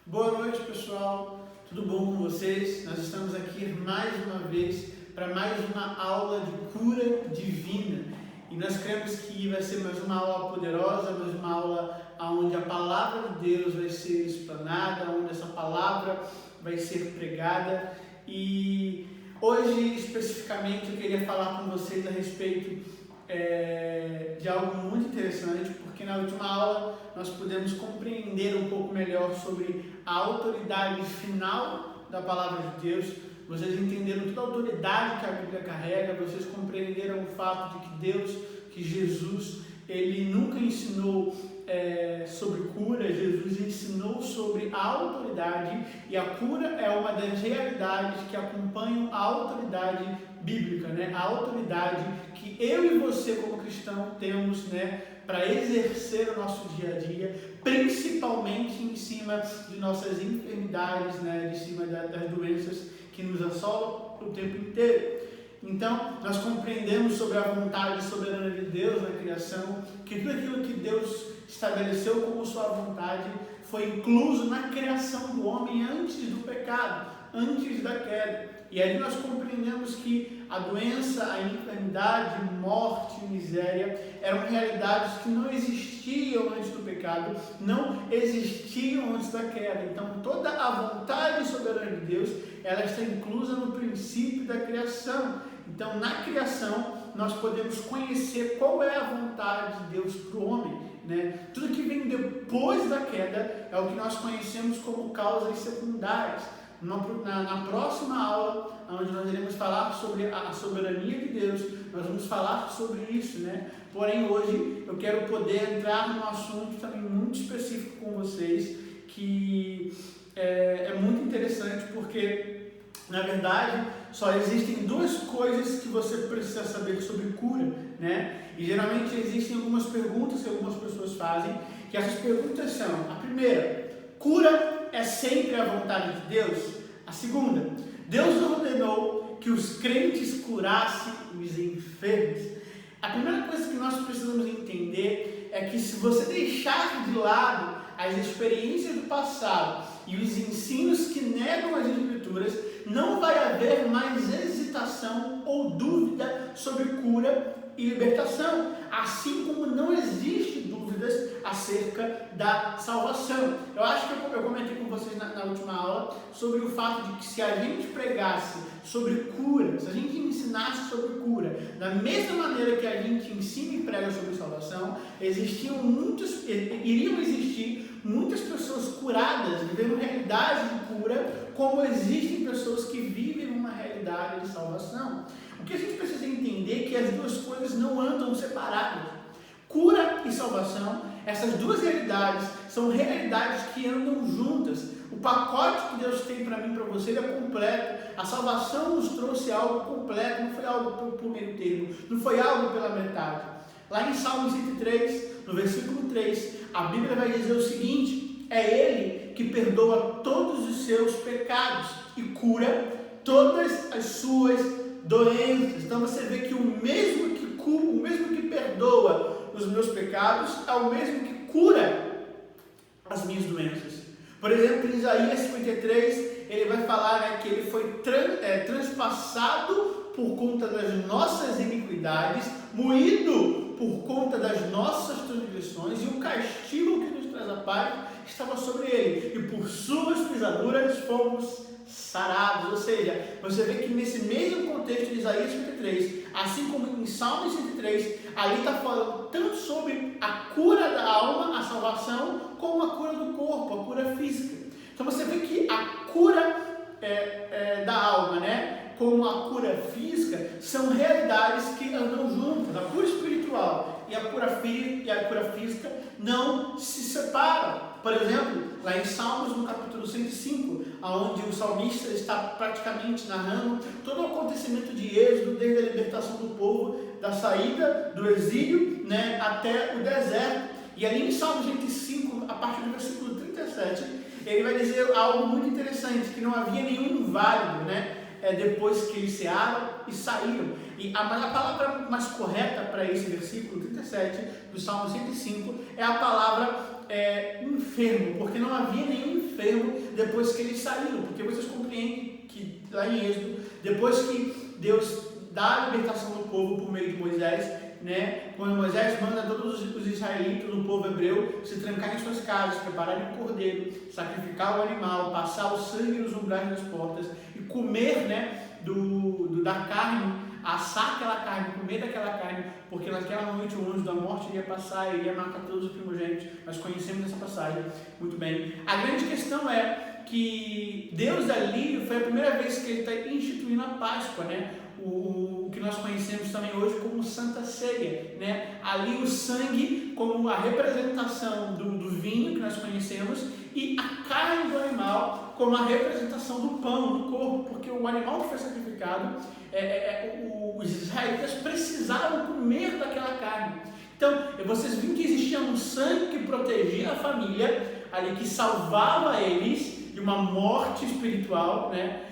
Boa noite, pessoal. Tudo bom com vocês? Nós estamos aqui mais uma vez para mais uma aula de cura divina. E nós cremos que vai ser mais uma aula poderosa, mais uma aula onde a palavra de Deus vai ser explanada, onde essa palavra vai ser pregada. E hoje, especificamente, eu queria falar com vocês a respeito de algo muito interessante, porque na última aula nós pudemos compreender um pouco melhor sobre a autoridade final da palavra de Deus. Vocês entenderam toda a autoridade que a Bíblia carrega, vocês compreenderam o fato de que Deus, que Jesus, ele nunca ensinou sobre cura. Jesus ensinou sobre a autoridade, e a cura é uma das realidades que acompanham a autoridade bíblica, né? A autoridade que eu e você como cristão temos, né, para exercer o nosso dia a dia, principalmente em cima de nossas enfermidades, né, de cima das doenças que nos assolam o tempo inteiro. Então, nós compreendemos sobre a vontade soberana de Deus na criação, que tudo aquilo que Deus estabeleceu como sua vontade foi incluso na criação do homem antes do pecado, antes da queda. E aí nós compreendemos que a doença, a enfermidade, morte, miséria eram realidades que não existiam antes do pecado, não existiam antes da queda. Então toda a vontade soberana de Deus, ela está inclusa no princípio da criação. Então na criação nós podemos conhecer qual é a vontade de Deus para o homem, né? Tudo que vem depois da queda é o que nós conhecemos como causas secundárias. Na próxima aula, onde nós iremos falar sobre a soberania de Deus, nós vamos falar sobre isso, né? Porém, hoje eu quero poder entrar num assunto também muito específico com vocês, que é muito interessante, porque, na verdade, só existem duas coisas que você precisa saber sobre cura, né? E geralmente existem algumas perguntas que algumas pessoas fazem, que essas perguntas são: a primeira, cura é sempre a vontade de Deus? A segunda, Deus ordenou que os crentes curassem os enfermos? A primeira coisa que nós precisamos entender é que se você deixar de lado as experiências do passado e os ensinos que negam as escrituras, não vai haver mais hesitação ou dúvida sobre cura e libertação, assim como não existe dúvidas acerca da salvação. Eu acho que eu comentei com vocês na última aula sobre o fato de que se a gente pregasse sobre cura, se a gente ensinasse sobre cura, da mesma maneira que a gente ensina e prega sobre salvação, iriam existir muitas pessoas curadas, vivendo realidade de cura, como existem pessoas que vivem uma realidade de salvação. O que a gente precisa entender é que as duas coisas não andam separadas. Cura e salvação, essas duas realidades são realidades que andam juntas. O pacote que Deus tem para mim e para você é completo. A salvação nos trouxe algo completo, não foi algo por meio termo, não foi algo pela metade. Lá em Salmo 103, no versículo 3, a Bíblia vai dizer o seguinte: é Ele que perdoa todos os seus pecados e cura todas as suas doenças. Então você vê que o mesmo que cura, o mesmo que perdoa os meus pecados, é o mesmo que cura as minhas doenças. Por exemplo, em Isaías 53, ele vai falar, né, que ele foi transpassado por conta das nossas iniquidades, moído por conta das nossas transgressões, e o castigo que nos traz a paz estava sobre ele, e por suas pisaduras fomos sarados. Ou seja, você vê que nesse mesmo contexto de Isaías 53, assim como em Salmo 103, ali está falando tanto sobre a cura da alma, a salvação, como a cura do corpo, a cura física. Então você vê que a cura da alma, né, como a cura física, são realidades que andam juntas. A cura espiritual e a cura física não se separam. Por exemplo, lá em Salmos, no capítulo 105, onde o salmista está praticamente narrando todo o acontecimento de Êxodo, desde a libertação do povo, da saída do exílio, né, até o deserto. E ali em Salmos 105, a partir do versículo 37, ele vai dizer algo muito interessante, que não havia nenhum inválido, né, depois que eles cearam e saíram. Mas a palavra mais correta para esse versículo 37 do Salmo 105 é a palavra enfermo, porque não havia nenhum enfermo depois que eles saíram, porque vocês compreendem que lá em Êxodo, depois que Deus dá a libertação do povo por meio de Moisés, né? Quando Moisés manda todos os israelitas, o povo hebreu, se trancar em suas casas, prepararem um cordeiro, sacrificar o animal, passar o sangue nos umbrais das portas e comer, né, da carne, assar aquela carne, comer daquela carne, porque naquela noite o anjo da morte iria passar e iria matar todos os primogênitos. Nós conhecemos essa passagem muito bem. A grande questão é que Deus ali foi a primeira vez que Ele está instituindo a Páscoa, né? O que nós conhecemos também hoje como Santa Ceia, né? Ali o sangue como a representação do vinho que nós conhecemos e a carne do animal como a representação do pão, do corpo, porque o animal que foi sacrificado, os israelitas precisavam comer daquela carne. Então, vocês viram que existia um sangue que protegia a família, ali que salvava eles de uma morte espiritual, né?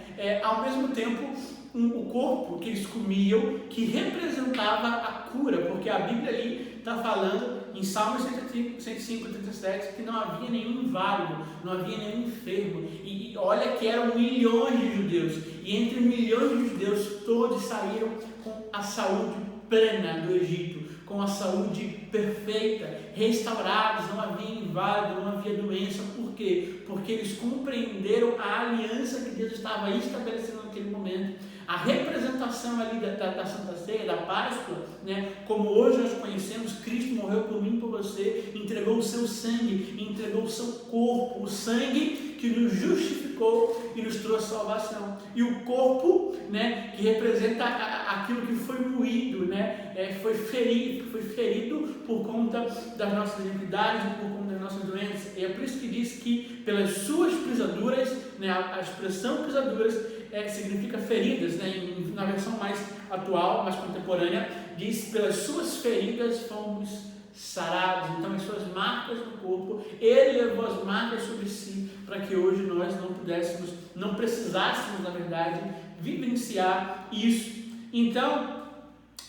Ao mesmo tempo, o corpo que eles comiam, que representava a cura, porque a Bíblia ali está falando em Salmos 105, 37, que não havia nenhum inválido, não havia nenhum enfermo, e olha que eram milhões de judeus, e entre milhões de judeus, todos saíram com a saúde plena do Egito, com a saúde perfeita, restaurados, não havia inválido, não havia doença. Por quê? Porque eles compreenderam a aliança que Deus estava estabelecendo naquele momento. A representação ali da Santa Ceia, da Páscoa, né? Como hoje nós conhecemos, Cristo morreu por mim e por você, entregou o seu sangue, entregou o seu corpo, o sangue que nos justificou e nos trouxe salvação. E o corpo, né, que representa aquilo que foi moído, né, foi ferido por conta das nossas iniquidades e por conta das nossas doenças. E é por isso que diz que pelas suas pisaduras, né, a expressão pisaduras significa feridas, né, na versão mais atual, mais contemporânea, diz pelas suas feridas fomos sarados. Então, as suas marcas no corpo, Ele levou as marcas sobre si, para que hoje nós não precisássemos, na verdade, vivenciar isso. Então,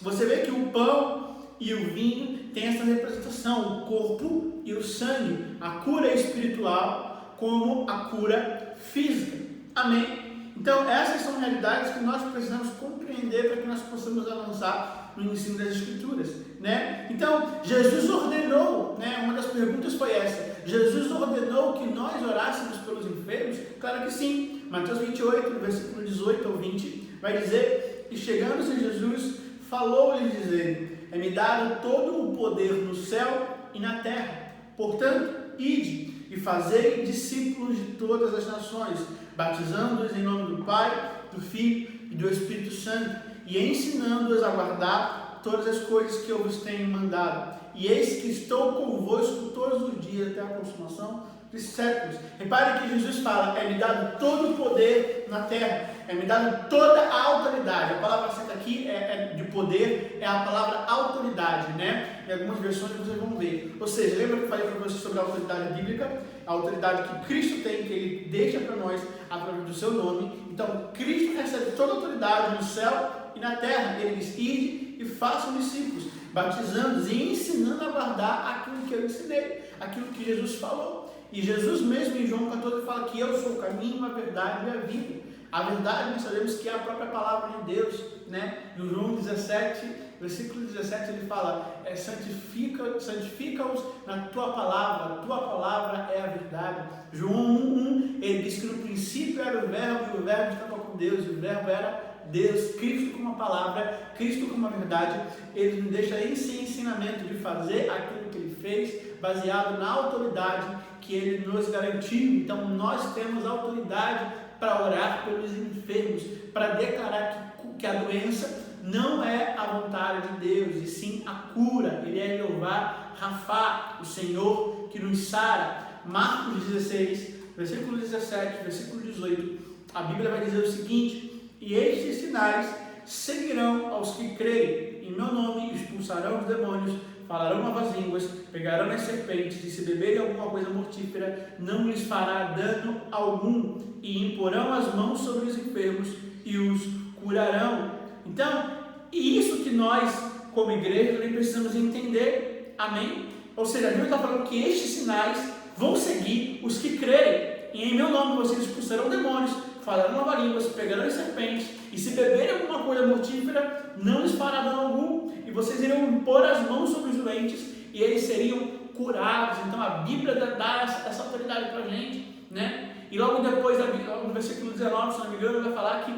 você vê que o pão e o vinho têm essa representação, o corpo e o sangue, a cura espiritual como a cura física. Amém? Então, essas são realidades que nós precisamos compreender para que nós possamos avançar no ensino das Escrituras, né? Então, Jesus ordenou, né? Uma das perguntas foi essa: Jesus ordenou que nós orássemos pelos enfermos? Claro que sim. Mateus 28, versículo 18 ao 20, vai dizer: e chegando-se Jesus, falou-lhes dizendo: é-me dado todo o poder no céu e na terra. Portanto, ide e fazei discípulos de todas as nações, batizando-os em nome do Pai, do Filho e do Espírito Santo, e ensinando-os a guardar todas as coisas que eu vos tenho mandado. E eis que estou convosco todos os dias até a consumação dos séculos. Repare que Jesus fala: é-me dado todo o poder na terra, é-me dado toda a autoridade. A palavra certa aqui de poder é a palavra autoridade, né? Em algumas versões vocês vão ver. Ou seja, lembra que eu falei para vocês sobre a autoridade bíblica? A autoridade que Cristo tem, que Ele deixa para nós através do seu nome. Então, Cristo recebe toda a autoridade no céu e na terra. Ele diz: ide e façam discípulos, batizando-os e ensinando a guardar aquilo que eu ensinei, aquilo que Jesus falou. E Jesus mesmo em João 14 fala que eu sou o caminho, a verdade e a vida. A verdade nós sabemos que é a própria palavra de Deus, né? No João 17, versículo 17, ele fala: santifica-os na tua palavra é a verdade. João 1, ele diz que no princípio era o verbo, e o verbo estava com Deus, e o verbo era Deus. Cristo como a palavra, Cristo como a verdade. Ele nos deixa esse ensinamento de fazer aquilo que Ele fez, baseado na autoridade que Ele nos garantiu. Então nós temos autoridade para orar pelos enfermos, para declarar que a doença não é a vontade de Deus, e sim a cura. Ele é Jeová Rafá, o Senhor que nos sara. Marcos 16, versículo 17, versículo 18, a Bíblia vai dizer o seguinte: e estes sinais seguirão aos que crerem, em meu nome expulsarão os demônios, falarão novas línguas, pegarão as serpentes, e se beberem alguma coisa mortífera, não lhes fará dano algum, e imporão as mãos sobre os enfermos e os curarão. Então, e isso que nós, como igreja, também precisamos entender. Amém? Ou seja, a Bíblia está falando que estes sinais vão seguir os que crerem. E em meu nome vocês expulsarão demônios, falarão novas línguas, pegarão serpentes, e se beberem alguma coisa mortífera, não lhes fará dano algum, e vocês irão impor as mãos sobre os doentes, e eles seriam curados. Então a Bíblia dá essa autoridade para a gente, né? E logo depois, no versículo 19, se não me engano, vai falar que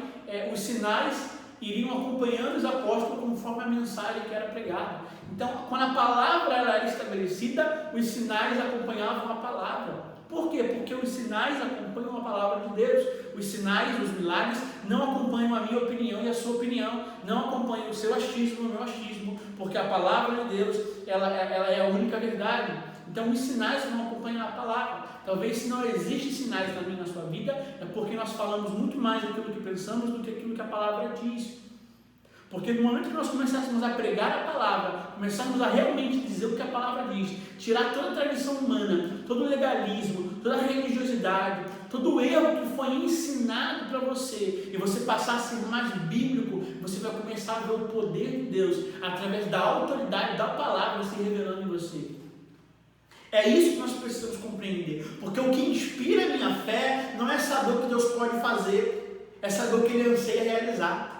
os sinais iriam acompanhando os apóstolos conforme a mensagem que era pregada. Então, quando a palavra era estabelecida, os sinais acompanhavam a palavra. Por quê? Porque os sinais acompanham a palavra de Deus. Os sinais, os milagres, não acompanham a minha opinião e a sua opinião, não acompanham o seu achismo e o meu achismo, porque a palavra de Deus, ela é a única verdade. Então, os sinais não acompanham a palavra. Talvez se não existem sinais na minha e na sua vida, é porque nós falamos muito mais daquilo que pensamos do que aquilo que a palavra diz. Porque no momento que nós começássemos a pregar a palavra, começarmos a realmente dizer o que a palavra diz, tirar toda a tradição humana, todo o legalismo, toda a religiosidade, todo o erro que foi ensinado para você, e você passar a ser mais bíblico, você vai começar a ver o poder de Deus, através da autoridade da palavra se revelando em você. É isso que nós precisamos compreender, porque o que inspira a minha fé não é saber o que Deus pode fazer, é saber o que Ele anseia realizar.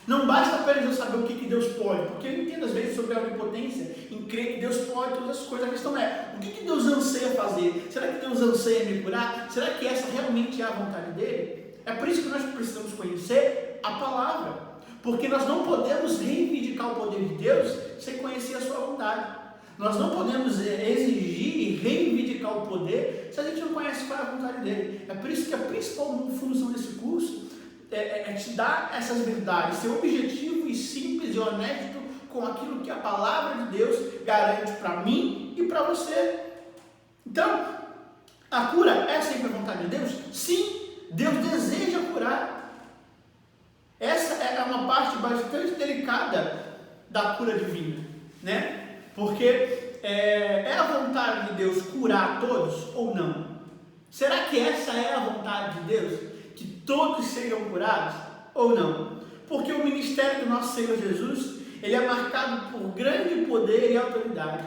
Não basta apenas eu saber o que Deus pode, porque eu entendo às vezes sobre a onipotência, em crer que Deus pode todas as coisas. A questão é, o que Deus anseia fazer? Será que Deus anseia me curar? Será que essa realmente é a vontade dEle? É por isso que nós precisamos conhecer a palavra, porque nós não podemos reivindicar o poder de Deus sem conhecer a sua vontade. Nós não podemos exigir e reivindicar o poder se a gente não conhece qual é a vontade dEle. É por isso que a principal função desse curso é te dar essas verdades, ser objetivo e simples e honesto com aquilo que a palavra de Deus garante para mim e para você. Então, a cura é sempre a vontade de Deus? Sim, Deus deseja curar. Essa é uma parte bastante delicada da cura divina, né? Porque é a vontade de Deus curar todos ou não? Será que essa é a vontade de Deus? Que todos sejam curados ou não? Porque o ministério do nosso Senhor Jesus, ele é marcado por grande poder e autoridade,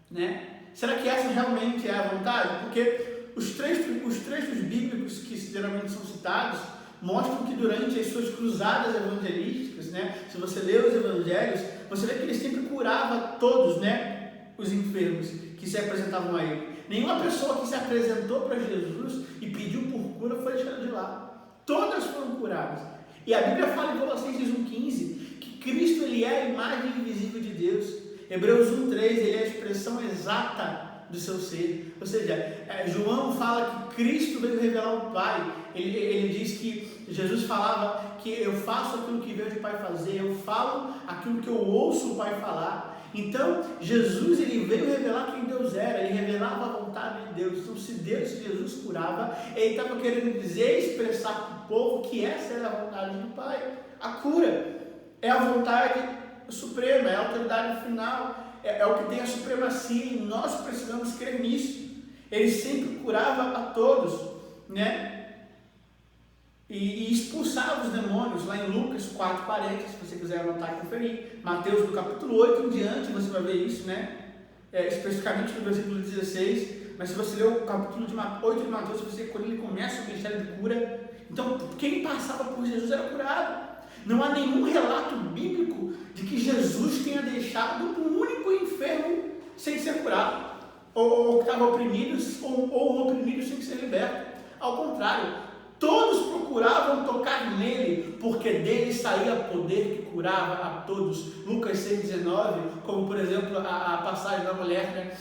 né? Será que essa realmente é a vontade? Porque os trechos bíblicos que geralmente são citados mostram que durante as suas cruzadas evangelísticas, né? Se você lê os evangelhos, você vê que ele sempre curava todos, né? Os enfermos que se apresentavam a ele. Nenhuma pessoa que se apresentou para Jesus e pediu por cura foi deixada de lá. Todas foram curadas. E a Bíblia fala em Colossenses 1,15 que Cristo, ele é a imagem invisível de Deus. Hebreus 1,3, ele é a expressão exata do seu ser. Ou seja, João fala que Cristo veio revelar o Pai. Ele diz que Jesus falava que eu faço aquilo que vejo o Pai fazer, eu falo aquilo que eu ouço o Pai falar. Então, Jesus, ele veio revelar quem Deus era, ele revelava a vontade de Deus. Então, se Jesus curava, ele estava querendo dizer, expressar para o povo que essa era a vontade do Pai. A cura é a vontade suprema, é a autoridade final, é o que tem a supremacia, e nós precisamos crer nisso. Ele sempre curava a todos, né? E expulsava os demônios, lá em Lucas 4,40, se você quiser anotar e conferir. Mateus do capítulo 8 em diante, você vai ver isso, né? Especificamente no versículo 16. Mas se você ler o capítulo 8 de Mateus, quando ele começa o ministério de cura, então quem passava por Jesus era curado. Não há nenhum relato bíblico de que Jesus tenha deixado um único enfermo sem ser curado, ou que estava oprimido, ou oprimido sem ser liberto. Ao contrário, todos procuravam tocar nele, porque dele saía poder que curava a todos. Lucas 6,19, como por exemplo a passagem da mulher, né,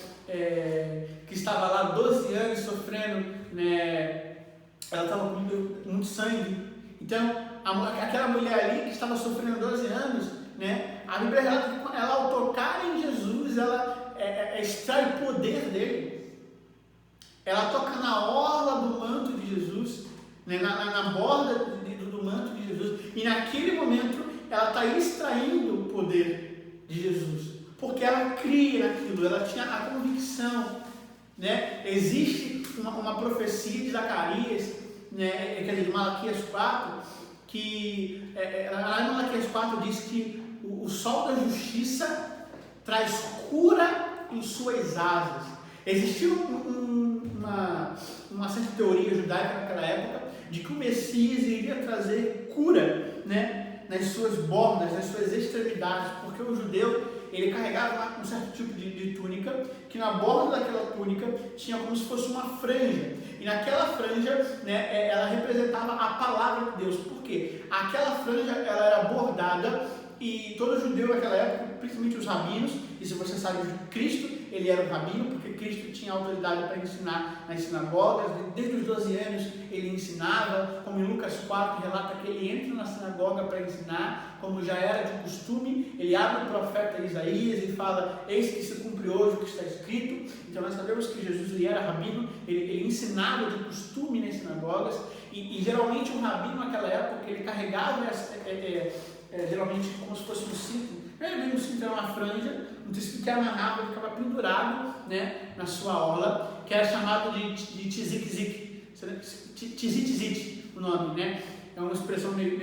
que estava lá 12 anos sofrendo, né, ela estava com muito sangue. Então, aquela mulher ali que estava sofrendo 12 anos, né, a Bíblia relata que ela, ao tocar em Jesus, ela extrai o poder dele. Ela toca na orla do manto de Jesus, né, na borda do manto de Jesus, e naquele momento ela está extraindo o poder de Jesus, porque ela cria naquilo, ela tinha a convicção, né? Existe uma profecia de Zacarias, né, quer dizer, de Malaquias 4, que lá em Malaquias 4 diz que o sol da justiça traz cura em suas asas. Existia uma certa teoria judaica naquela época de que o Messias iria trazer cura, né, nas suas bordas, nas suas extremidades, porque o judeu ele carregava um certo tipo de túnica, que na borda daquela túnica tinha como se fosse uma franja, e naquela franja, né, ela representava a palavra de Deus. Por quê? Aquela franja ela era bordada, e todo judeu naquela época, principalmente os rabinos, e se você sabe, Cristo, ele era um rabino, porque Cristo tinha autoridade para ensinar nas sinagogas, desde os 12 anos ele ensinava, como em Lucas 4 relata que ele entra na sinagoga para ensinar, como já era de costume, ele abre o profeta Isaías e fala, eis que se cumpre hoje o que está escrito. Então nós sabemos que Jesus ele era rabino, ele ensinava de costume nas sinagogas, e geralmente um rabino naquela época, ele carregava geralmente como se fosse um cinto, não era mesmo um cinto, era uma franja, um tecido que amarrava, ele ficava pendurado, né, na sua orla, que era chamado de tzitzit, tzitzit, o nome, né? É uma expressão meio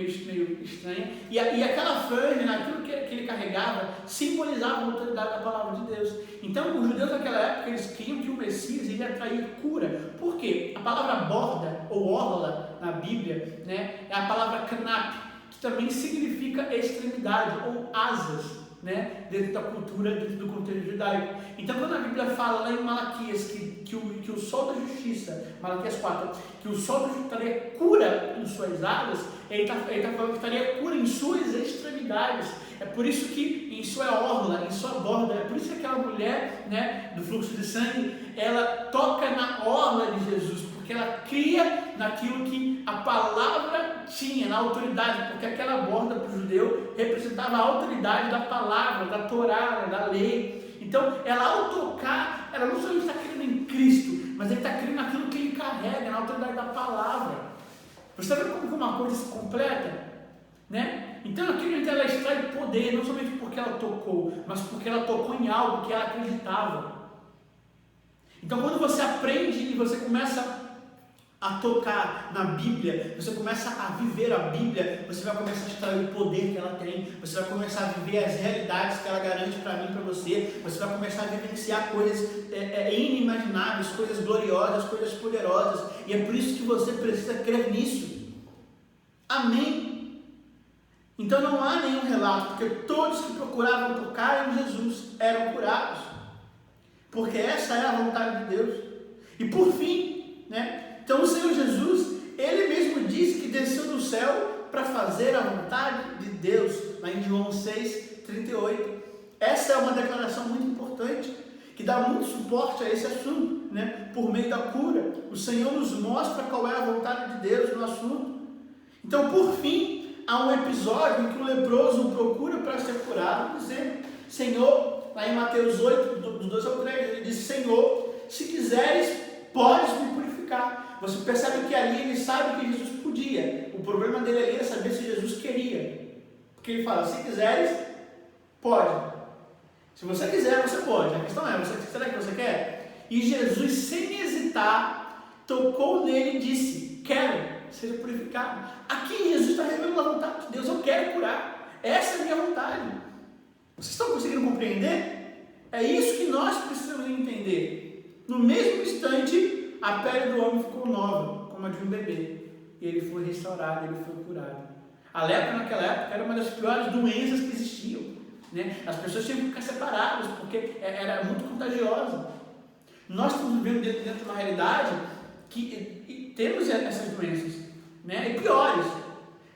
estranha. E aquela franja, aquilo que ele carregava, simbolizava a autoridade da palavra de Deus. Então, os judeus naquela época, eles criam que o Messias iria trazer cura. Por quê? A palavra borda, ou orla, na Bíblia, né, é a palavra knap, que também significa extremidade, ou asas, né, dentro da cultura, dentro do contexto judaico. Então, quando a Bíblia fala lá em Malaquias que o sol da justiça, Malaquias 4, que o sol da justiça traria cura em suas asas, ele está falando que traria cura em suas extremidades. É por isso que em sua orla, em sua borda, é por isso que aquela mulher, né, do fluxo de sangue, ela toca na orla de Jesus, porque ela cria naquilo que a palavra tinha, na autoridade, porque aquela borda para o judeu representava a autoridade da palavra, da Torá, da lei. Então, ela ao tocar, ela não somente está crendo em Cristo, mas ele está crendo naquilo que ele carrega, na autoridade da palavra. Você está vendo como uma coisa se completa? Né? Então, aquilo ela extrai poder, não somente porque ela tocou, mas porque ela tocou em algo que ela acreditava. Então, quando você aprende e você começa a tocar na Bíblia, você começa a viver a Bíblia, você vai começar a extrair o poder que ela tem, você vai começar a viver as realidades que ela garante para mim e para você, você vai começar a vivenciar coisas inimagináveis, coisas gloriosas, coisas poderosas, e é por isso que você precisa crer nisso. Amém? Então não há nenhum relato, porque todos que procuravam tocar em Jesus eram curados, porque essa é a vontade de Deus. E por fim, né? Então o Senhor Jesus, Ele mesmo disse que desceu do céu para fazer a vontade de Deus, lá em João 6:38. Essa é uma declaração muito importante, que dá muito suporte a esse assunto, né? Por meio da cura, o Senhor nos mostra qual é a vontade de Deus no assunto. Então, por fim, há um episódio em que o leproso procura para ser curado, dizendo, Senhor, lá em Mateus 8, do 2 ao 3, ele diz, Senhor, se quiseres, podes me purificar. Você percebe que ali ele sabe que Jesus podia. O problema dele ali é saber se Jesus queria. Porque ele fala, se quiseres, pode. Se você quiser, você pode. A questão é, será que você quer? E Jesus, sem hesitar, tocou nele e disse, quero, seja purificado. Aqui Jesus está revelando a vontade de Deus, eu quero curar. Essa é a minha vontade. Vocês estão conseguindo compreender? É isso que nós precisamos entender. No mesmo instante, a pele do homem ficou nova, como a de um bebê. E ele foi restaurado, ele foi curado. A lepra naquela época era uma das piores doenças que existiam, né? As pessoas tinham que ficar separadas, porque era muito contagiosa. Nós estamos vivendo dentro de uma realidade que temos essas doenças, né? E piores.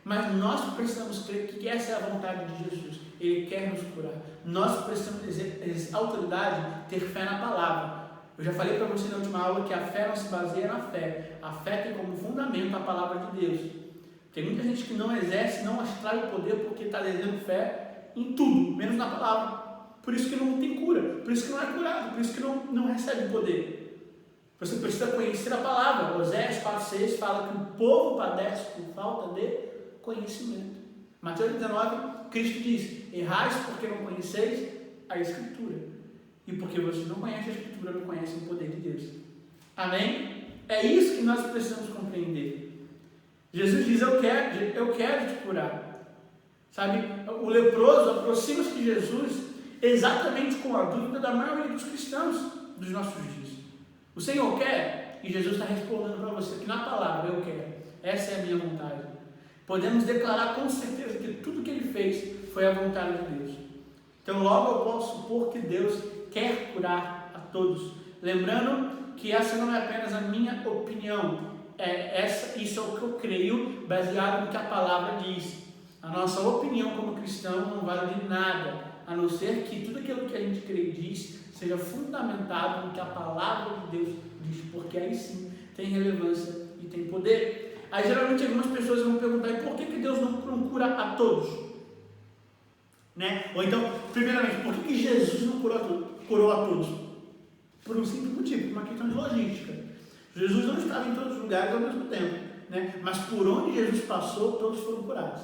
Mas nós precisamos crer que essa é a vontade de Jesus. Ele quer nos curar. Nós precisamos exercer autoridade, ter fé na palavra. Eu já falei para você na última aula que a fé não se baseia na fé. A fé tem como fundamento a palavra de Deus. Tem muita gente que não exerce, não extrai o poder porque está exercendo fé em tudo, menos na palavra. Por isso que não tem cura, por isso que não é curado, por isso que não recebe poder. Você precisa conhecer a palavra. Oséias 4,6 fala que o povo padece por falta de conhecimento. Mateus 19, Cristo diz, errais porque não conheceis a Escritura. E porque vocês não conhecem a Escritura, não conhecem o poder de Deus. Amém? É isso que nós precisamos compreender. Jesus diz, eu quero te curar. Sabe, o leproso aproxima-se de Jesus exatamente com a dúvida da maioria dos cristãos dos nossos dias. O Senhor quer? E Jesus está respondendo para você que na palavra, eu quero. Essa é a minha vontade. Podemos declarar com certeza que tudo que Ele fez foi a vontade de Deus. Então logo eu posso supor que Deus quer curar a todos. Lembrando que essa não é apenas a minha opinião. Isso é o que eu creio, baseado no que a palavra diz. A nossa opinião como cristão não vale de nada, a não ser que tudo aquilo que a gente crê e diz seja fundamentado no que a palavra de Deus diz, porque aí sim tem relevância e tem poder. Aí geralmente algumas pessoas vão perguntar, e por que Deus não cura a todos? Né? Ou então, primeiramente, por que Jesus não curou a todos? Por um simples motivo, uma questão de logística. Jesus não estava em todos os lugares ao mesmo tempo, né? Mas por onde Jesus passou, todos foram curados,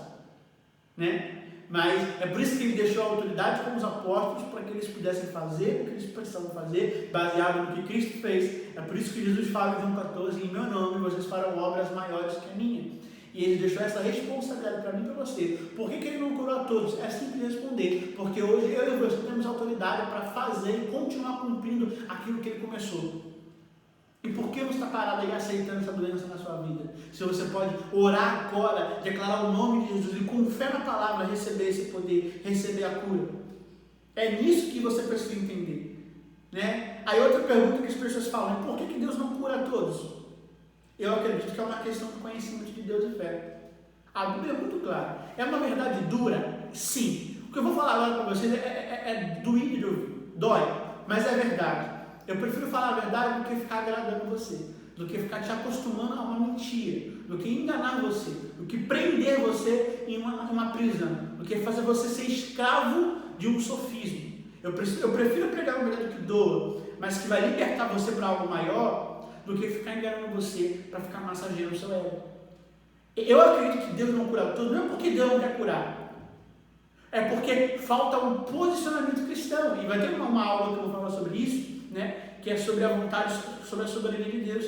né? Mas é por isso que Ele deixou a autoridade com os apóstolos, para que eles pudessem fazer o que eles precisavam fazer, baseado no que Cristo fez. É por isso que Jesus fala em João 14, em meu nome vocês farão obras maiores que a minha. E Ele deixou essa responsabilidade para mim e para você. Por que Ele não curou a todos? É simples responder. Porque hoje eu e você temos autoridade para fazer e continuar cumprindo aquilo que Ele começou. E por que você está parado aí aceitando essa doença na sua vida? Se você pode orar agora, declarar o nome de Jesus e com fé na palavra receber esse poder, receber a cura. É nisso que você precisa entender, né? Aí outra pergunta que as pessoas falam, por que Deus não cura a todos? Eu acredito que é uma questão de conhecimento de Deus e fé. A Bíblia é muito clara. É uma verdade dura? Sim. O que eu vou falar agora para vocês é doído de ouvir. Dói, mas é verdade. Eu prefiro falar a verdade do que ficar agradando você, do que ficar te acostumando a uma mentira, do que enganar você, do que prender você em uma prisão, do que fazer você ser escravo de um sofismo. Eu prefiro pregar uma verdade que doa, mas que vai libertar você para algo maior, do que ficar enganando você para ficar massageando o seu ego. Eu acredito que Deus não cura tudo, não é porque Deus não quer curar, é porque falta um posicionamento cristão. E vai ter uma aula que eu vou falar sobre isso, né, que é sobre a vontade, sobre a soberania de Deus,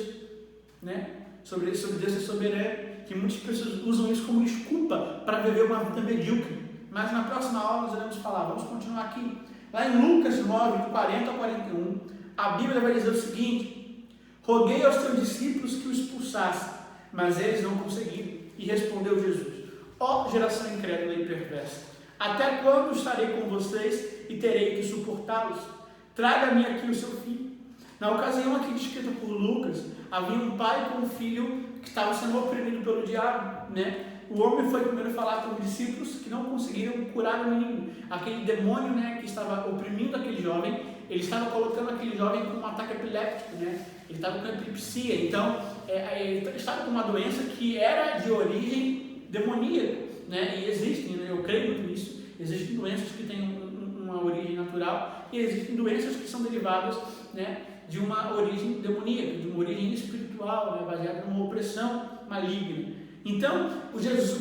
né, sobre Deus ser soberano, que muitas pessoas usam isso como desculpa para viver uma vida medíocre. Mas na próxima aula nós iremos falar. Vamos continuar aqui. Lá em Lucas 9, do 40 ao 41, a Bíblia vai dizer o seguinte: roguei aos teus discípulos que o expulsassem, mas eles não conseguiram. E respondeu Jesus: ó geração incrédula e perversa, até quando estarei com vocês e terei que suportá-los? Traga-me aqui o seu filho. Na ocasião aqui descrita por Lucas, havia um pai com um filho que estava sendo oprimido pelo diabo, né? O homem foi primeiro falar com os discípulos que não conseguiram curar o menino. Aquele demônio, né, que estava oprimindo aquele jovem, ele estava colocando aquele jovem com um ataque epiléptico, né? Ele estava com epilepsia. Então, ele estava com uma doença que era de origem demoníaca, né? E existem, né? Eu creio muito nisso. Existem doenças que têm uma origem natural e existem doenças que são derivadas, né, de uma origem demoníaca, de uma origem espiritual, né, baseada numa opressão maligna. Então,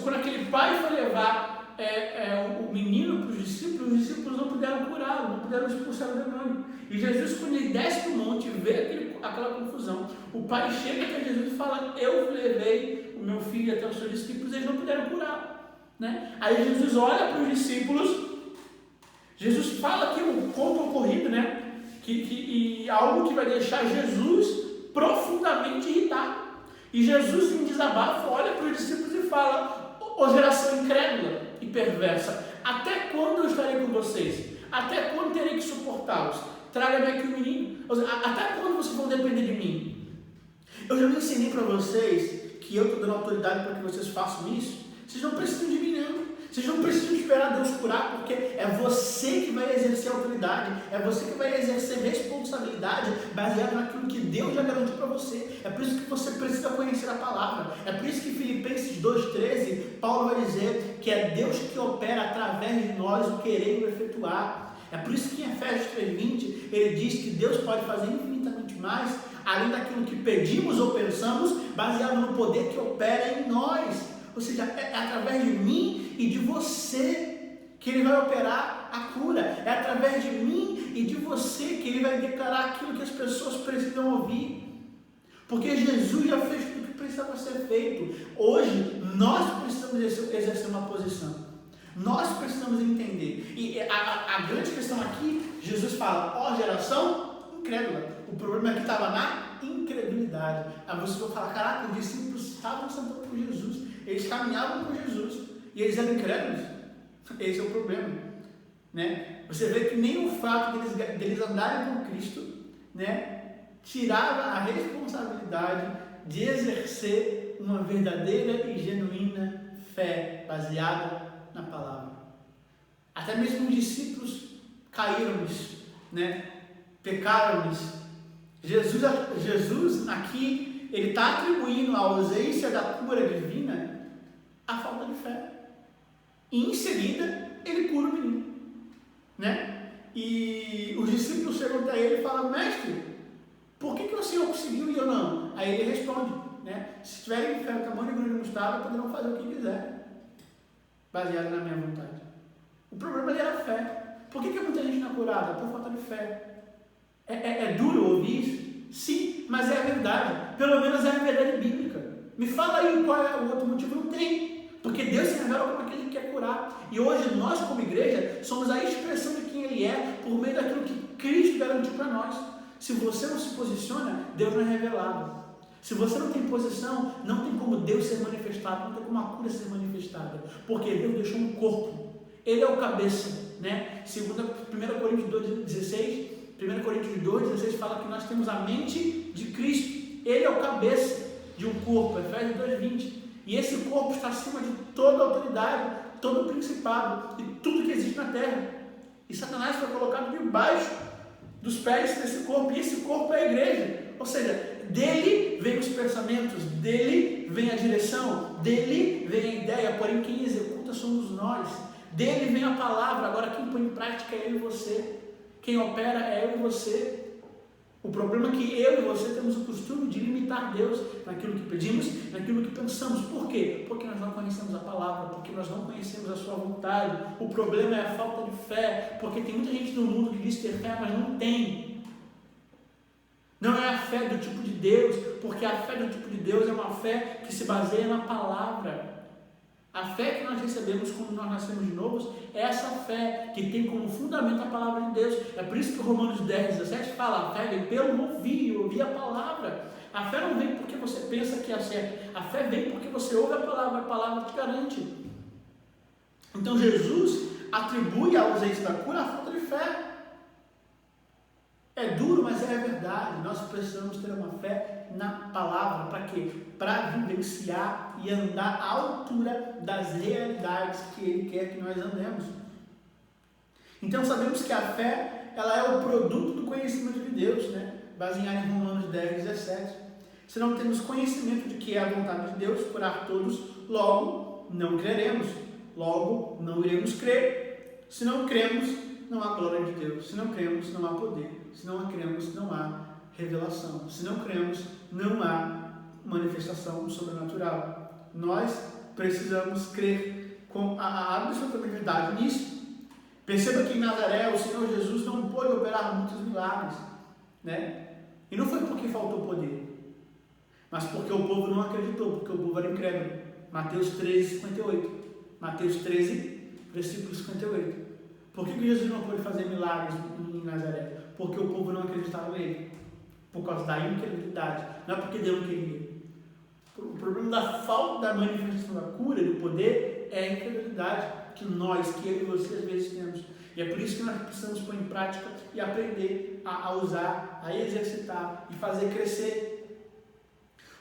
quando aquele pai foi levar o menino para os discípulos não puderam curá-lo, não puderam expulsar o demônio. E Jesus, quando ele desce do monte e vê aquela confusão, o pai chega até Jesus e fala: eu levei o meu filho até os seus discípulos, eles não puderam curá-lo, né? Aí Jesus olha para os discípulos, Jesus fala aqui um ponto ocorrido, né? E algo que vai deixar Jesus profundamente irritado. E Jesus, em desabafo, olha para os discípulos e fala: ó geração incrédula e perversa, até quando eu estarei com vocês? Até quando terei que suportá-los? Traga-me aqui o menino. Até quando vocês vão depender de mim? Eu já me ensinei para vocês que eu estou dando autoridade para que vocês façam isso. Vocês não precisam de mim, não. Vocês não precisam esperar Deus curar, porque é você que vai exercer autoridade, é você que vai exercer responsabilidade baseado naquilo que Deus já garantiu para você. É por isso que você precisa conhecer a palavra. É por isso que Filipenses 2,13, Paulo vai dizer que é Deus que opera através de nós o querer e o efetuar. É por isso que em Efésios 3,20 ele diz que Deus pode fazer infinitamente mais, além daquilo que pedimos ou pensamos, baseado no poder que opera em nós. Ou seja, é através de mim e de você que Ele vai operar a cura. É através de mim e de você que Ele vai declarar aquilo que as pessoas precisam ouvir. Porque Jesus já fez tudo o que precisava ser feito. Hoje, nós precisamos exercer uma posição. Nós precisamos entender. E a grande questão aqui, Jesus fala: ó geração incrédula. O problema é que estava na na incredulidade. Aí você vai falar, caraca, os discípulos estavam sentando com Jesus, eles caminhavam com Jesus, e eles eram incrédulos. Esse é o problema, né? Você vê que nem o fato deles andarem com Cristo, né, tirava a responsabilidade de exercer uma verdadeira e genuína fé baseada na palavra. Até mesmo os discípulos caíram nisso, né? Pecaram nisso. Jesus aqui, ele está atribuindo a ausência da cura divina à falta de fé. E em seguida, ele cura o menino, né? E os discípulos chegam até ele e falam, mestre, por que o Senhor conseguiu e eu não? Aí ele responde, né? Se tiverem fé no tamanho de grão de mostarda, poderão fazer o que quiserem, baseado na minha vontade. O problema ali era a fé. Por que muita gente não é curada? Por falta de fé. É duro ouvir isso? Sim, mas é a verdade. Pelo menos é a verdade bíblica. Me fala aí qual é o outro motivo. Não tem. Porque Deus se revela como aquele que quer curar. E hoje nós, como igreja, somos a expressão de quem Ele é por meio daquilo que Cristo garantiu para nós. Se você não se posiciona, Deus não é revelado. Se você não tem posição, não tem como Deus ser manifestado, não tem como a cura ser manifestada. Porque Deus deixou um corpo. Ele é o cabeça, né? 1 Coríntios 2,16, 1 Coríntios 2,16 fala que nós temos a mente de Cristo. Ele é o cabeça de um corpo, Efésios 2,20. E esse corpo está acima de toda autoridade, todo principado e tudo que existe na terra. E Satanás foi colocado debaixo dos pés desse corpo. E esse corpo é a igreja. Ou seja, dele vem os pensamentos, dele vem a direção, dele vem a ideia, porém quem executa somos nós. Dele vem a palavra, agora quem põe em prática é eu e você. Quem opera é eu e você. O problema é que eu e você temos o costume de limitar Deus naquilo que pedimos, naquilo que pensamos. Por quê? Porque nós não conhecemos a palavra, porque nós não conhecemos a sua vontade. O problema é a falta de fé, porque tem muita gente no mundo que diz ter fé, mas não tem. Não é a fé do tipo de Deus, porque a fé do tipo de Deus é uma fé que se baseia na palavra. A fé que nós recebemos quando nós nascemos de novo é essa fé que tem como fundamento a palavra de Deus. É por isso que Romanos 10,17 fala, a fé vem pelo ouvir a palavra. A fé não vem porque você pensa que é certo. A fé vem porque você ouve a palavra te garante. Então Jesus atribui a ausência da cura à falta de fé. É duro, mas é a verdade. Nós precisamos ter uma fé na palavra. Para quê? Para vivenciar e andar à altura das realidades que Ele quer que nós andemos. Então sabemos que a fé, ela é o produto do conhecimento de Deus, né? Baseado em Romanos 10,17. Se não temos conhecimento de que é a vontade de Deus, curar todos, logo não creremos. Logo não iremos crer. Se não cremos, não há glória de Deus. Se não cremos, não há poder. Se não cremos, não há revelação. Se não cremos, não há manifestação sobrenatural. Nós precisamos crer com a absoluta verdade nisso. Perceba que em Nazaré o Senhor Jesus não pôde operar muitos milagres, né? E não foi porque faltou poder, mas porque o povo não acreditou, porque o povo era incrédulo. Mateus 13, 58. Mateus 13, versículo 58. Por que Jesus não pôde fazer milagres em Nazaré? Porque o povo não acreditava nele. Por causa da incredulidade. Não é porque Deus não queria. O problema da falta da manifestação da cura, do poder, é a incredulidade que eu e você às vezes temos. E é por isso que nós precisamos pôr em prática e aprender a usar, a exercitar e fazer crescer.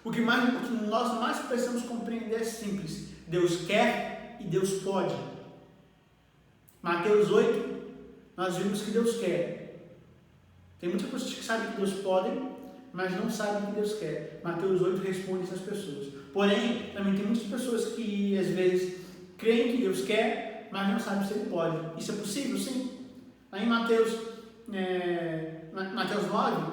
O que nós mais precisamos compreender é simples. Deus quer e Deus pode. Mateus 8, nós vimos que Deus quer. Tem muitas pessoas que sabem que Deus pode, mas não sabem que Deus quer. Mateus 8 responde essas pessoas. Porém, também tem muitas pessoas que às vezes creem que Deus quer, mas não sabem se Ele pode. Isso é possível? Sim. Aí em Mateus 9,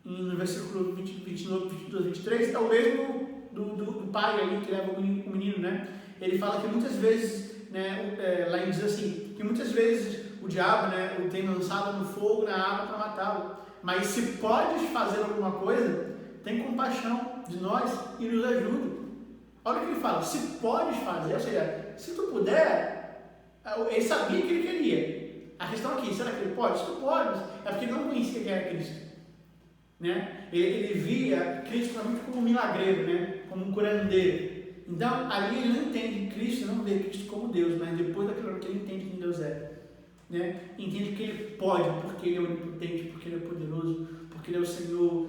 no versículo 22, 23, é o mesmo do pai ali que leva o menino, né? Ele fala que muitas vezes, né, lá ele diz assim, que muitas vezes o diabo, né, o tem lançado no fogo, na água para matá-lo. Mas se podes fazer alguma coisa, tem compaixão de nós e nos ajuda. Olha o que ele fala, se podes fazer, ou seja, se tu puder, ele sabia que ele queria. A questão aqui, será que ele pode? Se tu podes, é porque ele não conhecia quem era Cristo. né? Ele via Cristo realmente como um milagreiro, né? Como um curandeiro. Então, ali ele não entende Cristo, não vê Cristo como Deus, mas depois daquilo que ele entende quem Deus é, né? Entende que ele pode, porque ele é onipotente, porque ele é poderoso, porque ele é o Senhor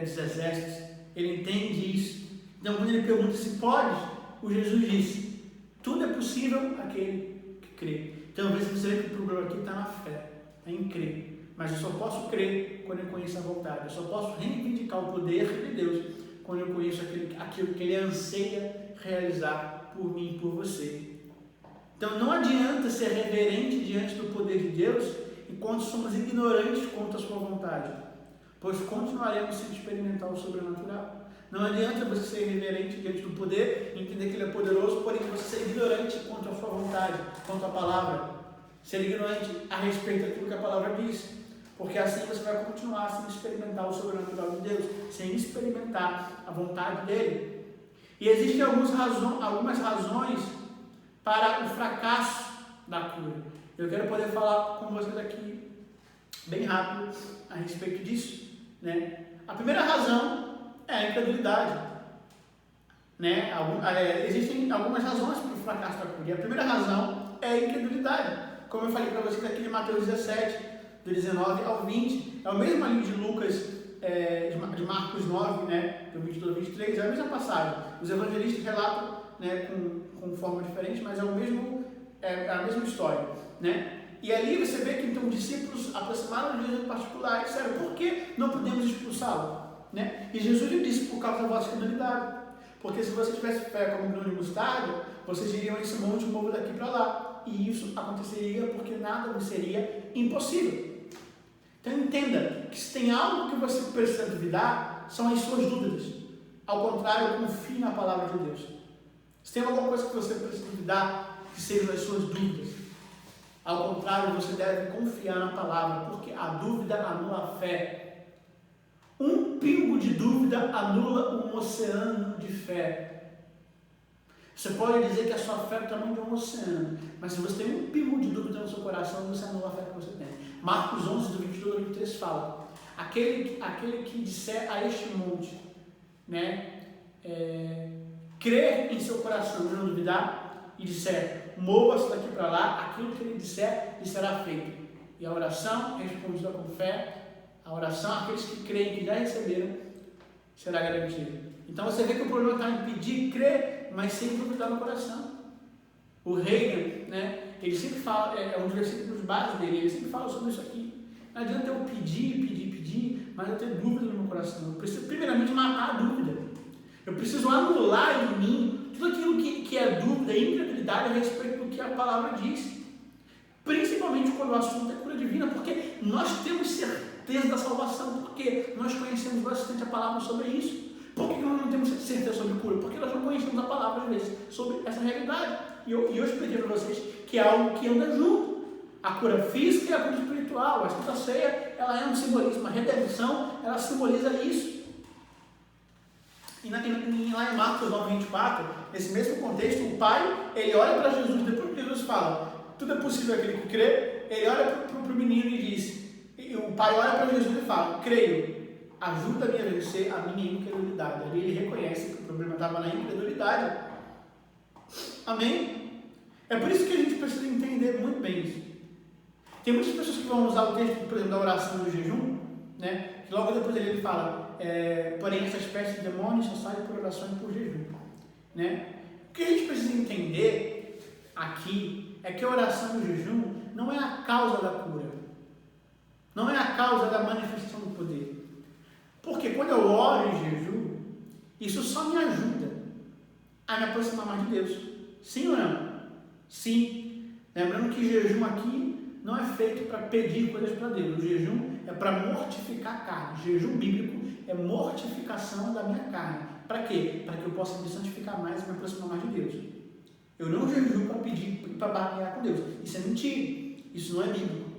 dos exércitos. Ele entende isso. Então, quando ele pergunta se pode, o Jesus disse: tudo é possível àquele que crê. Então, às vezes você vê que o problema aqui está na fé, está em crer. Mas eu só posso crer quando eu conheço a vontade. Eu só posso reivindicar o poder de Deus quando eu conheço aquilo que Ele anseia realizar por mim e por você. Então não adianta ser reverente diante do poder de Deus enquanto somos ignorantes quanto à sua vontade, pois continuaremos sem experimentar o sobrenatural. Não adianta você ser reverente diante do poder, entender que Ele é poderoso, porém você ser ignorante quanto à sua vontade, quanto à palavra. Ser ignorante a respeito daquilo que a palavra diz, porque assim você vai continuar sem experimentar o sobrenatural de Deus, sem experimentar a vontade dEle. E existem algumas razões para o fracasso da cura. Eu quero poder falar com vocês aqui bem rápido a respeito disso, né? A primeira razão é a incredulidade, né? Existem algumas razões para o fracasso da cura. E a primeira razão é a incredulidade. Como eu falei para vocês aqui em Mateus 17, do 19 ao 20, é o mesmo ali de Lucas, de Marcos 9, né, do 22 ao 23, é a mesma passagem. Os evangelistas relatam, né, com forma diferente, mas é a mesma história, né? E ali você vê que então os discípulos aproximaram de Jesus em particular e disseram: por que não podemos expulsá-lo? Né? E Jesus lhe disse: por causa da vossa incredulidade. Porque se você tivesse fé como um grão de mostarda, vocês iriam esse monte movo daqui para lá. E isso aconteceria porque nada lhe seria impossível. Então entenda que se tem algo que você precisa duvidar, são as suas dúvidas. Ao contrário, confie na palavra de Deus. Se tem alguma coisa que você precisa duvidar, que sejam as suas dúvidas. Ao contrário, você deve confiar na palavra, porque a dúvida anula a fé. Um pingo de dúvida anula um oceano de fé. Você pode dizer que a sua fé é o tamanho de um oceano, mas se você tem um pingo de dúvida no seu coração, você anula a fé que você tem. Marcos 11, do 22 ao 23 fala: aquele que disser a este monte, né, crer em seu coração e não duvidar, e disser: mova-se daqui para lá, aquilo que ele disser lhe será feito. E a oração respondida com fé, a oração, aqueles que creem que já receberam, será garantida. Então você vê que o problema está em pedir, crer, mas sem duvidar no coração. O Reagan, né, ele sempre fala, é um dos versículos base dele, ele sempre fala sobre isso aqui. Não adianta eu pedir, mas eu ter dúvida no meu coração. Eu preciso primeiramente matar a dúvida. Eu preciso anular em mim tudo aquilo que é dúvida e incredulidade a respeito do que a palavra diz. Principalmente quando o assunto é cura divina, porque nós temos certeza da salvação, porque nós conhecemos bastante a palavra sobre isso. Por que nós não temos certeza sobre cura? Porque nós não conhecemos a palavra, às vezes, sobre essa realidade. E eu expliquei para vocês que é algo que anda junto. A cura física e a cura espiritual. A Santa Ceia, ela é um simbolismo. A redenção, ela simboliza isso. E lá em Marcos 9, 24, nesse mesmo contexto, o pai, ele olha para Jesus, depois que Jesus fala: tudo é possível aquele que crê, ele olha para o menino e diz, e o pai olha para Jesus e fala: creio, ajuda-me a vencer a minha incredulidade. Ali ele reconhece que o problema estava na incredulidade. Amém? É por isso que a gente precisa entender muito bem isso. Tem muitas pessoas que vão usar o texto, por exemplo, da oração do jejum, né? Que logo depois ele fala: porém essa espécie de demônio só sai por oração e por jejum, né? O que a gente precisa entender aqui é que a oração e o jejum não é a causa da cura, não é a causa da manifestação do poder. Porque quando eu oro em jejum, isso só me ajuda a me aproximar mais de Deus. Sim ou não? Sim. Lembrando que jejum aqui não é feito para pedir coisas para Deus. O jejum é para mortificar a carne. O jejum bíblico é mortificação da minha carne. Para quê? Para que eu possa me santificar mais e me aproximar mais de Deus. Eu não jejuo para pedir, para barganhar com Deus. Isso é mentira. Isso não é bíblico.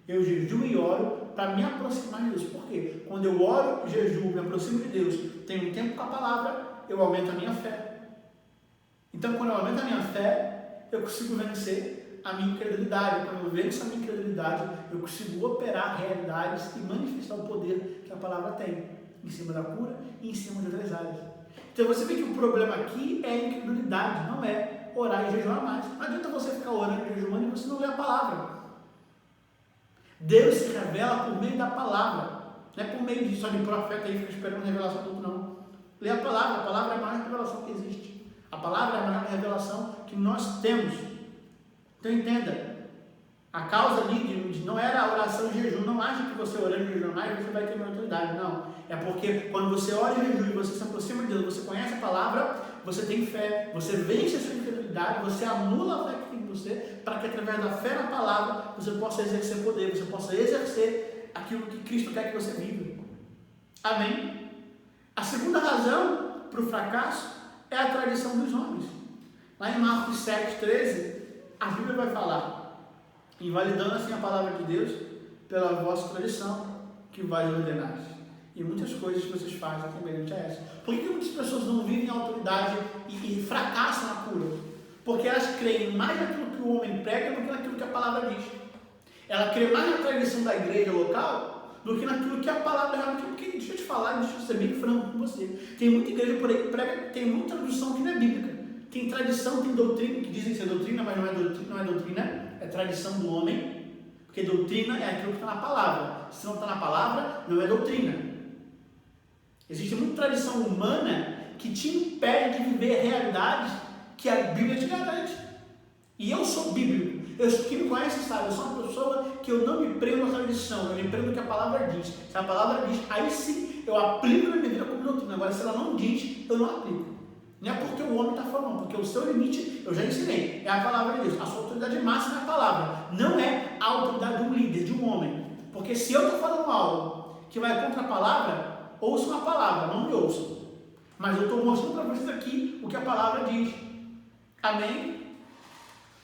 Eu jejuo e oro para me aproximar de Deus. Por quê? Quando eu oro, jejuo, me aproximo de Deus, tenho um tempo com a palavra, eu aumento a minha fé. Então, quando eu aumento a minha fé, eu consigo vencer a minha incredulidade. Quando eu venço a minha incredulidade, eu consigo operar realidades e manifestar o poder que a palavra tem, em cima da cura e em cima de outras áreas. Então você vê que o problema aqui é a incredulidade, não é orar e jejuar mais. Não adianta você ficar orando e jejuando e você não ler a palavra. Deus se revela por meio da palavra, não é por meio de só de profeta aí fica esperando a revelação do outro, não. Lê a palavra é a maior revelação que existe. A palavra é a maior revelação que nós temos. Então entenda, a causa ali não era a oração e jejum. Não acha que você orando e jejuando mais você vai ter uma autoridade, não. É porque quando você ora e jejum e você se aproxima de Deus, você conhece a palavra, você tem fé, você vence a sua incredulidade, você anula a fé que tem em você, para que através da fé na palavra você possa exercer poder, você possa exercer aquilo que Cristo quer que você viva. Amém? A segunda razão para o fracasso é a tradição dos homens. Lá em Marcos 7,13, a Bíblia vai falar, invalidando assim a palavra de Deus pela vossa tradição que vai ordenar. E muitas coisas que vocês fazem também não é essa. Por que muitas pessoas não vivem a autoridade e fracassam na cura? Porque elas creem mais naquilo que o homem prega do que naquilo que a palavra diz. Ela crê mais na tradição da igreja local do que naquilo que a palavra realmente. Porque, deixa eu te falar, deixa eu ser bem franco com você. Tem muita igreja por aí que prega, tem muita tradução que não é bíblica. Tem tradição, tem doutrina, que dizem ser doutrina, mas não é doutrina, é tradição do homem. Porque doutrina é aquilo que está na palavra. Se não está na palavra, não é doutrina. Existe muita tradição humana que te impede de viver realidades que a Bíblia te garante. E eu sou bíblico. Quem me conhece sabe, eu sou uma pessoa que eu não me prendo na tradição, eu me prendo no que a palavra diz. Se a palavra diz, aí sim eu aplico na minha vida como doutrina. Agora, se ela não diz, eu não aplico. Não é porque o homem está falando, porque o seu limite, eu já ensinei, é a palavra de Deus. A sua autoridade máxima é a palavra, não é a autoridade de um líder, de um homem. Porque se eu estou falando algo que vai contra a palavra, ouçam a palavra, não me ouçam. Mas eu estou mostrando para vocês aqui o que a palavra diz. Amém?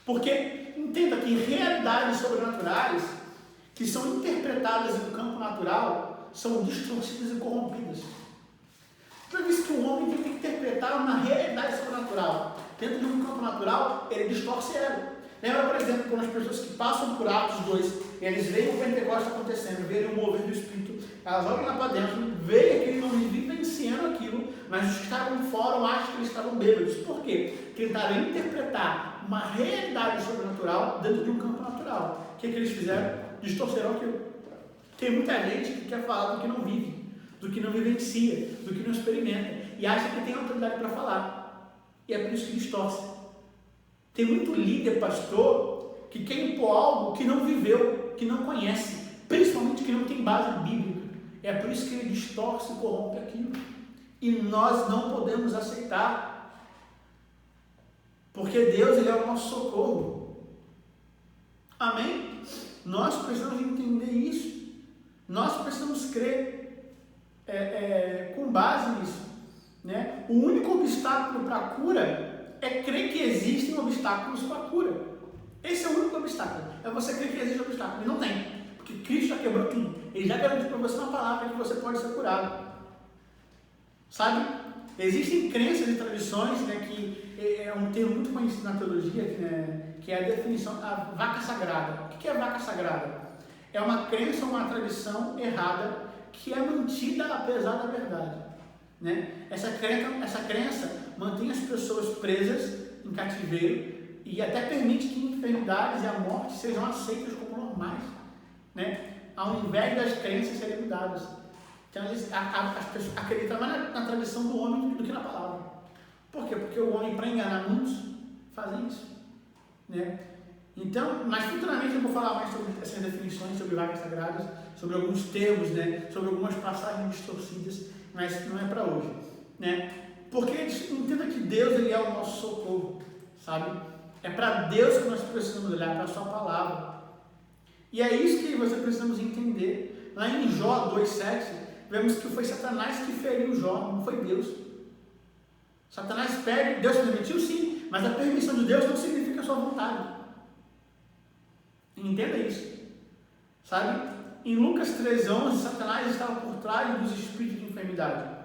Porque entenda que realidades sobrenaturais que são interpretadas no campo natural são distorcidas e corrompidas. Por isso que o homem tem que interpretar uma realidade sobrenatural. Dentro de um campo natural, ele distorce ela. Lembra, por exemplo, quando as pessoas que passam por Atos 2, eles veem o Pentecostes acontecendo, veem o mover do Espírito, elas olham lá para dentro, veem aquele homem vivenciando aquilo, mas os que estavam fora acham que eles estavam bêbados. Por quê? Tentaram interpretar uma realidade sobrenatural dentro de um campo natural. O que eles fizeram? Distorceram aquilo. Tem muita gente que quer falar do que não vive, do que não vivencia, do que não experimenta, e acha que tem autoridade para falar. E é por isso que distorce. Tem muito líder, pastor, que quer impor algo que não viveu, que não conhece, principalmente que não tem base bíblica. É por isso que ele distorce e corrompe aquilo. E nós não podemos aceitar. Porque Deus, Ele é o nosso socorro. Amém? Nós precisamos entender isso. Nós precisamos crer com base nisso. Né? O único obstáculo para a cura é crer que existem obstáculos para a cura. Esse é o único obstáculo. É você crer que existe obstáculo. E não tem. Porque Cristo já quebrou tudo. Ele já garantiu para você uma palavra que você pode ser curado. Sabe? Existem crenças e tradições, né, que é um termo muito conhecido na teologia, né, que é a definição da vaca sagrada. O que é vaca sagrada? É uma crença, uma tradição errada que é mantida apesar da verdade. Né? Essa crença mantém as pessoas presas em cativeiro e até permite que enfermidades e a morte sejam aceitas como normais, né? Ao invés das crenças serem mudadas. Então as pessoas acreditam mais na tradição do homem do que na palavra. Por quê? Porque o homem, para enganar muitos, fazem isso, né? Então, mas futuramente eu vou falar mais sobre essas definições, sobre vagas sagradas, sobre alguns termos, né? Sobre algumas passagens distorcidas, mas não é para hoje, né? Porque entenda que Deus, Ele é o nosso socorro, sabe? É para Deus que nós precisamos olhar, para a sua palavra. E é isso que nós precisamos entender. Lá em Jó 2,7, vemos que foi Satanás que feriu Jó, não foi Deus. Satanás fere, Deus permitiu sim, mas a permissão de Deus não significa a sua vontade. Entenda isso, sabe? Em Lucas 13,11, Satanás estava por trás dos espíritos de enfermidade.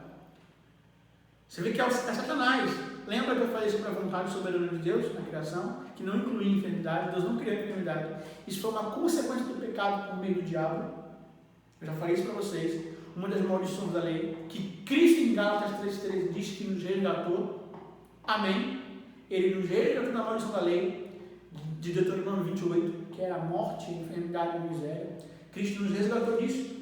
Você vê que é Satanás. lembra que eu falei sobre a vontade soberana de Deus na criação, que não incluía enfermidade, Deus não criou enfermidade. Isso foi uma consequência do pecado por meio do diabo. Eu já falei isso para vocês. Uma das maldições da lei, que Cristo em Gálatas 3,3 diz que nos resgatou. Amém? Ele nos resgatou da maldição da lei, de Deuteronômio 28, que era a morte, a enfermidade e a miséria. Cristo nos resgatou disso.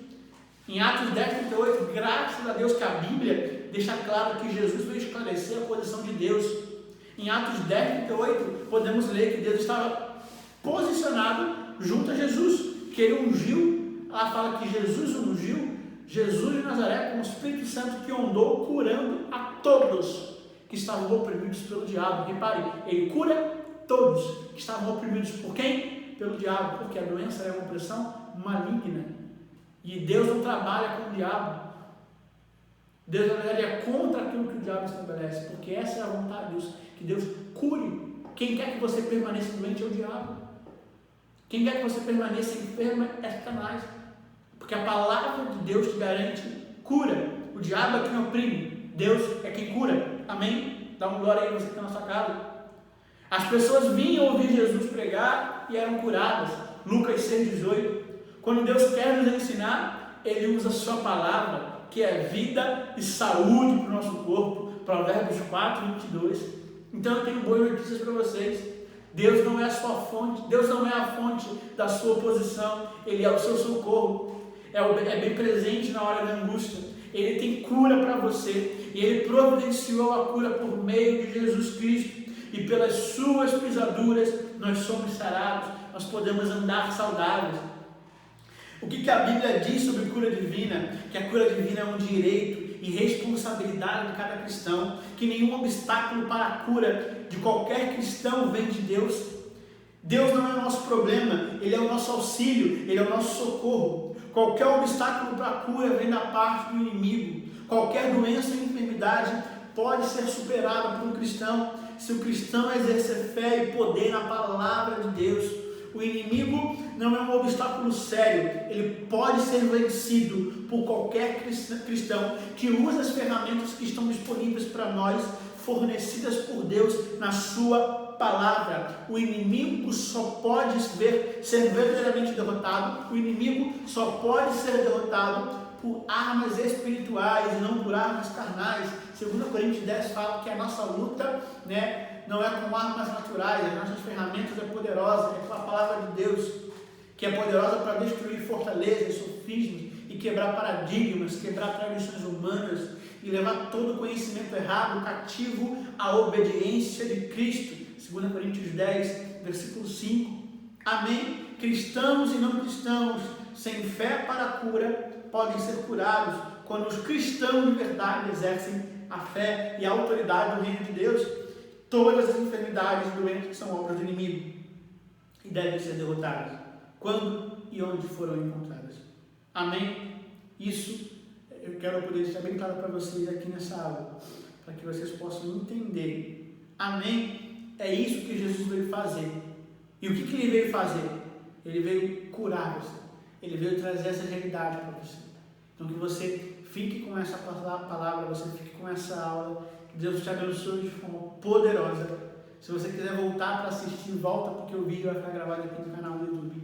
Em Atos 10,38, graças a Deus que a Bíblia deixa claro que Jesus veio esclarecer a posição de Deus. Em Atos 10,38, podemos ler que Deus estava posicionado junto a Jesus, que ele ungiu. Ela fala que Jesus ungiu Jesus de Nazaré com o Espírito Santo, que andou curando a todos que estavam oprimidos pelo diabo. Repare, ele cura todos que estavam oprimidos por quem? Pelo diabo, porque a doença é uma opressão maligna. E Deus não trabalha com o diabo. Deus, na verdade, é contra aquilo que o diabo estabelece, porque essa é a vontade de Deus, que Deus cure. Quem quer que você permaneça doente é o diabo. Quem quer que você permaneça enferma é Satanás. Porque a palavra de Deus te garante cura. O diabo é quem oprime, Deus é quem cura. Amém? Dá uma glória aí você que está na sua casa. As pessoas vinham ouvir Jesus pregar e eram curadas. Lucas 6,18. Quando Deus quer nos ensinar, Ele usa a sua palavra, que é vida e saúde para o nosso corpo. Provérbios 4,22. Então eu tenho boas notícias para vocês. Deus não é a sua fonte, Deus não é a fonte da sua oposição, Ele é o seu socorro. É bem presente na hora da angústia. Ele tem cura para você. E Ele providenciou a cura por meio de Jesus Cristo. E pelas suas pisaduras nós somos sarados. Nós podemos andar saudáveis. O que a Bíblia diz sobre cura divina? Que a cura divina é um direito e responsabilidade de cada cristão. Que nenhum obstáculo para a cura de qualquer cristão vem de Deus. Deus não é o nosso problema. Ele é o nosso auxílio. Ele é o nosso socorro. Qualquer obstáculo para a cura vem da parte do inimigo. Qualquer doença e enfermidade pode ser superada por um cristão, se o cristão exercer fé e poder na palavra de Deus. O inimigo não é um obstáculo sério, ele pode ser vencido por qualquer cristão que usa as ferramentas que estão disponíveis para nós, fornecidas por Deus na sua palavra. O inimigo só pode ser verdadeiramente derrotado, o inimigo só pode ser derrotado por armas espirituais e não por armas carnais. 2 Coríntios 10 fala que a nossa luta, não é com armas naturais, as nossas ferramentas é poderosa, é com a palavra de Deus, que é poderosa para destruir fortalezas, sofismas e quebrar paradigmas, quebrar tradições humanas e levar todo conhecimento errado cativo à obediência de Cristo. 2 Coríntios 10, versículo 5. Amém? Cristãos e não cristãos sem fé para a cura podem ser curados quando os cristãos de verdade exercem a fé e a autoridade do reino de Deus. Todas as enfermidades e doenças são obras do inimigo e devem ser derrotadas quando e onde foram encontradas. Amém? Isso eu quero poder deixar bem claro para vocês aqui nessa aula, para que vocês possam entender. Amém? É isso que Jesus veio fazer. E o que ele veio fazer? Ele veio curar você. Ele veio trazer essa realidade para você. Então que você fique com essa palavra, você fique com essa aula. Que Deus te abençoe de forma poderosa. Se você quiser voltar para assistir, volta, porque o vídeo vai ficar gravado aqui no canal do YouTube.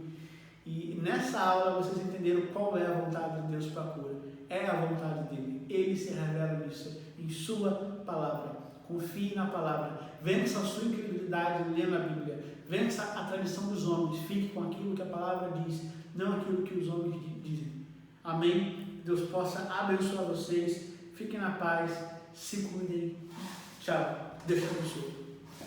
E nessa aula vocês entenderam qual é a vontade de Deus para a cura. É a vontade dele. Ele se revela nisso, em sua palavra. Confie na palavra. Vença a sua incredulidade lendo a Bíblia. Vença a tradição dos homens. Fique com aquilo que a palavra diz, não aquilo que os homens dizem. Amém? Deus possa abençoar vocês. Fiquem na paz. Se cuidem. Tchau. Deus te abençoe.